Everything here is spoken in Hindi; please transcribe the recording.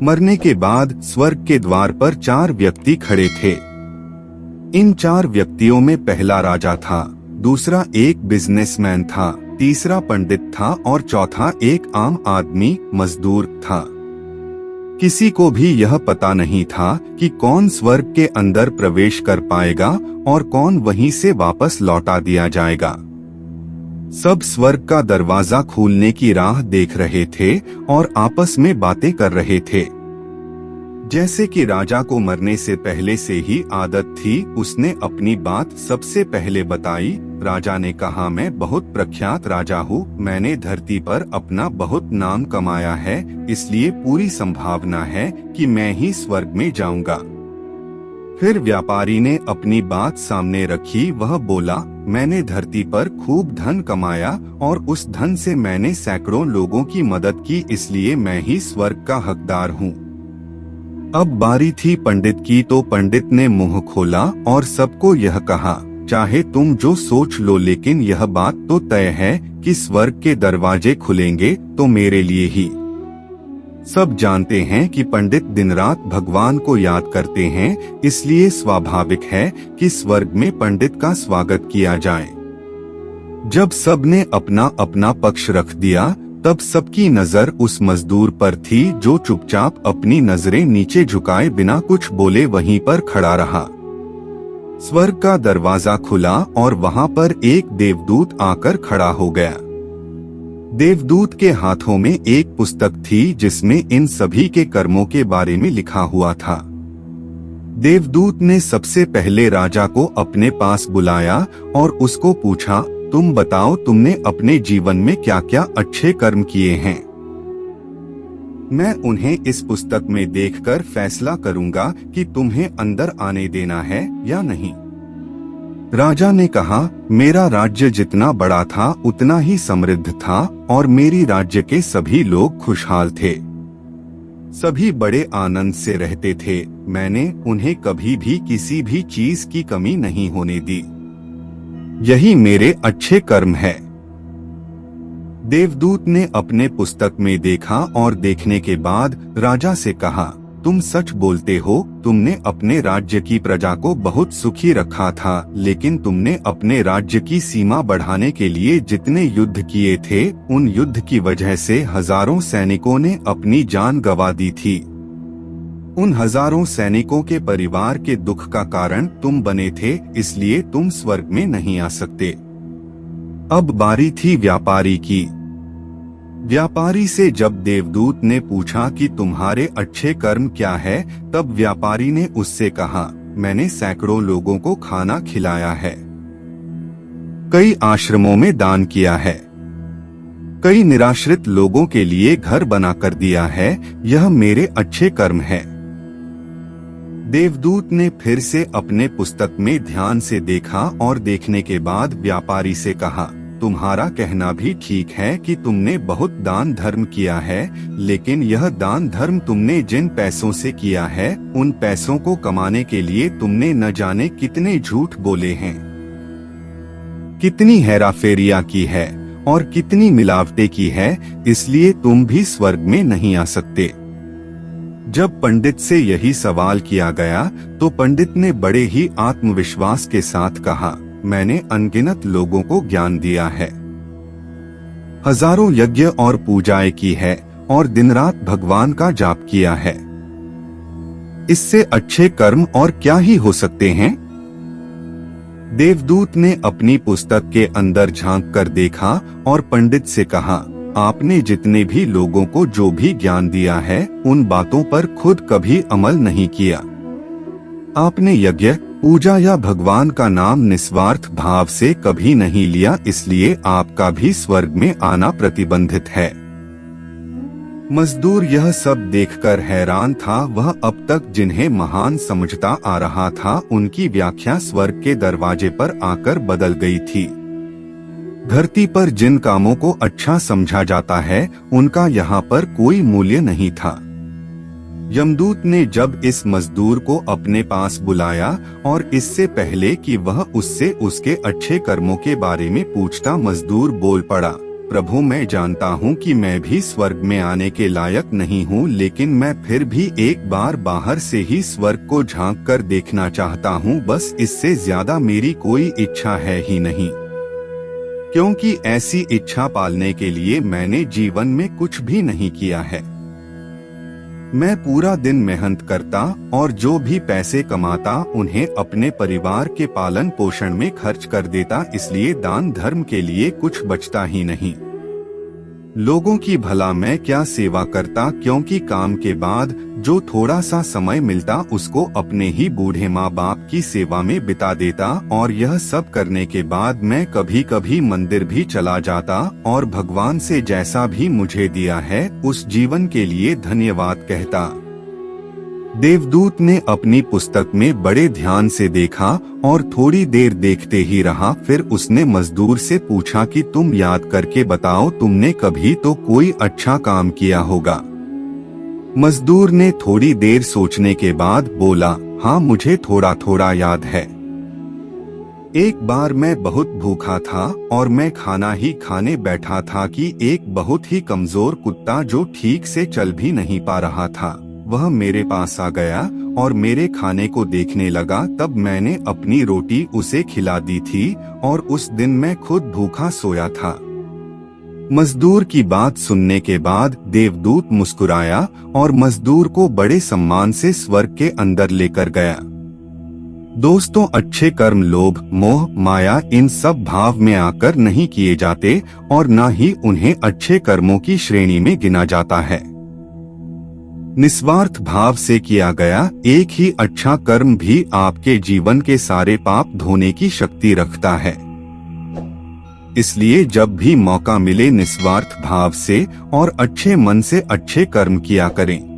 मरने के बाद स्वर्ग के द्वार पर 4 व्यक्ति खड़े थे। इन 4 व्यक्तियों में पहला राजा था, दूसरा एक बिजनेसमैन था, तीसरा पंडित था और चौथा एक आम आदमी मजदूर था। किसी को भी यह पता नहीं था कि कौन स्वर्ग के अंदर प्रवेश कर पाएगा और कौन वहीं से वापस लौटा दिया जाएगा। सब स्वर्ग का दरवाजा खुलने की राह देख रहे थे और आपस में बातें कर रहे थे। जैसे कि राजा को मरने से पहले से ही आदत थी, उसने अपनी बात सबसे पहले बताई। राजा ने कहा, मैं बहुत प्रख्यात राजा हूँ, मैंने धरती पर अपना बहुत नाम कमाया है, इसलिए पूरी संभावना है कि मैं ही स्वर्ग में जाऊंगा। फिर व्यापारी ने अपनी बात सामने रखी। वह बोला, मैंने धरती पर खूब धन कमाया और उस धन से मैंने सैकड़ों लोगों की मदद की, इसलिए मैं ही स्वर्ग का हकदार हूँ। अब बारी थी पंडित की, तो पंडित ने मुंह खोला और सबको यह कहा, चाहे तुम जो सोच लो, लेकिन यह बात तो तय है कि स्वर्ग के दरवाजे खुलेंगे तो मेरे लिए ही। सब जानते हैं कि पंडित दिन रात भगवान को याद करते हैं, इसलिए स्वाभाविक है कि स्वर्ग में पंडित का स्वागत किया जाए। जब सबने अपना अपना पक्ष रख दिया, तब सबकी नजर उस मजदूर पर थी जो चुपचाप अपनी नजरें नीचे झुकाए बिना कुछ बोले वहीं पर खड़ा रहा। स्वर्ग का दरवाजा खुला और वहां पर एक देवदूत आकर खड़ा हो गया। देवदूत के हाथों में एक पुस्तक थी जिसमें इन सभी के कर्मों के बारे में लिखा हुआ था। देवदूत ने सबसे पहले राजा को अपने पास बुलाया और उसको पूछा, तुम बताओ, तुमने अपने जीवन में क्या क्या अच्छे कर्म किए हैं? मैं उन्हें इस पुस्तक में देखकर फैसला करूंगा कि तुम्हें अंदर आने देना है या नहीं। राजा ने कहा, मेरा राज्य जितना बड़ा था उतना ही समृद्ध था और मेरी राज्य के सभी लोग खुशहाल थे। सभी बड़े आनंद से रहते थे। मैंने उन्हें कभी भी किसी भी चीज की कमी नहीं होने दी। यही मेरे अच्छे कर्म है। देवदूत ने अपने पुस्तक में देखा और देखने के बाद राजा से कहा, तुम सच बोलते हो, तुमने अपने राज्य की प्रजा को बहुत सुखी रखा था, लेकिन तुमने अपने राज्य की सीमा बढ़ाने के लिए जितने युद्ध किए थे, उन युद्ध की वजह से हजारों सैनिकों ने अपनी जान गंवा दी थी। उन हजारों सैनिकों के परिवार के दुख का कारण तुम बने थे, इसलिए तुम स्वर्ग में नहीं आ सकते। अब बारी थी व्यापारी की। व्यापारी से जब देवदूत ने पूछा कि तुम्हारे अच्छे कर्म क्या है, तब व्यापारी ने उससे कहा, मैंने सैकड़ों लोगों को खाना खिलाया है, कई आश्रमों में दान किया है, कई निराश्रित लोगों के लिए घर बना कर दिया है, यह मेरे अच्छे कर्म है। देवदूत ने फिर से अपने पुस्तक में ध्यान से देखा और देखने के बाद व्यापारी से कहा, तुम्हारा कहना भी ठीक है कि तुमने बहुत दान धर्म किया है, लेकिन यह दान धर्म तुमने जिन पैसों से किया है, उन पैसों को कमाने के लिए तुमने न जाने कितने झूठ बोले हैं, कितनी हेराफेरियां की है और कितनी मिलावटें की है, इसलिए तुम भी स्वर्ग में नहीं आ सकते। जब पंडित से यही सवाल किया गया तो पंडित ने बड़े ही आत्मविश्वास के साथ कहा, मैंने अनगिनत लोगों को ज्ञान दिया है, हजारों यज्ञ और पूजाएं की है और दिन रात भगवान का जाप किया है। इससे अच्छे कर्म और क्या ही हो सकते हैं? देवदूत ने अपनी पुस्तक के अंदर झांक कर देखा और पंडित से कहा, आपने जितने भी लोगों को जो भी ज्ञान दिया है, उन बातों पर खुद कभी अमल नहीं किया। आपने यज्ञ, पूजा या भगवान का नाम निस्वार्थ भाव से कभी नहीं लिया, इसलिए आपका भी स्वर्ग में आना प्रतिबंधित है। मजदूर यह सब देखकर हैरान था। वह अब तक जिन्हें महान समझता आ रहा था, उनकी व्याख्या स्वर्ग के दरवाजे पर आकर बदल गई थी। धरती पर जिन कामों को अच्छा समझा जाता है, उनका यहाँ पर कोई मूल्य नहीं था। यमदूत ने जब इस मजदूर को अपने पास बुलाया और इससे पहले कि वह उससे उसके अच्छे कर्मों के बारे में पूछता, मजदूर बोल पड़ा, प्रभु मैं जानता हूँ कि मैं भी स्वर्ग में आने के लायक नहीं हूँ, लेकिन मैं फिर भी एक बार बाहर से ही स्वर्ग को झांक कर देखना चाहता हूँ। बस इससे ज्यादा मेरी कोई इच्छा है ही नहीं, क्योंकि ऐसी इच्छा पालने के लिए मैंने जीवन में कुछ भी नहीं किया है। मैं पूरा दिन मेहनत करता और जो भी पैसे कमाता उन्हें अपने परिवार के पालन पोषण में खर्च कर देता, इसलिए दान धर्म के लिए कुछ बचता ही नहीं। लोगों की भला मैं क्या सेवा करता, क्योंकि काम के बाद जो थोड़ा सा समय मिलता उसको अपने ही बूढ़े माँ बाप की सेवा में बिता देता। और यह सब करने के बाद मैं कभी कभी मंदिर भी चला जाता और भगवान से जैसा भी मुझे दिया है उस जीवन के लिए धन्यवाद कहता। देवदूत ने अपनी पुस्तक में बड़े ध्यान से देखा और थोड़ी देर देखते ही रहा। फिर उसने मजदूर से पूछा कि तुम याद करके बताओ, तुमने कभी तो कोई अच्छा काम किया होगा। मजदूर ने थोड़ी देर सोचने के बाद बोला, हाँ मुझे थोड़ा थोड़ा याद है। एक बार मैं बहुत भूखा था और मैं खाना ही खाने बैठा था कि एक बहुत ही कमजोर कुत्ता जो ठीक से चल भी नहीं पा रहा था वह मेरे पास आ गया और मेरे खाने को देखने लगा। तब मैंने अपनी रोटी उसे खिला दी थी और उस दिन मैं खुद भूखा सोया था। मजदूर की बात सुनने के बाद देवदूत मुस्कुराया और मजदूर को बड़े सम्मान से स्वर्ग के अंदर लेकर गया। दोस्तों, अच्छे कर्म लोभ मोह माया इन सब भाव में आकर नहीं किए जाते और न ही उन्हें अच्छे कर्मों की श्रेणी में गिना जाता है। निस्वार्थ भाव से किया गया एक ही अच्छा कर्म भी आपके जीवन के सारे पाप धोने की शक्ति रखता है। इसलिए जब भी मौका मिले निस्वार्थ भाव से और अच्छे मन से अच्छे कर्म किया करें।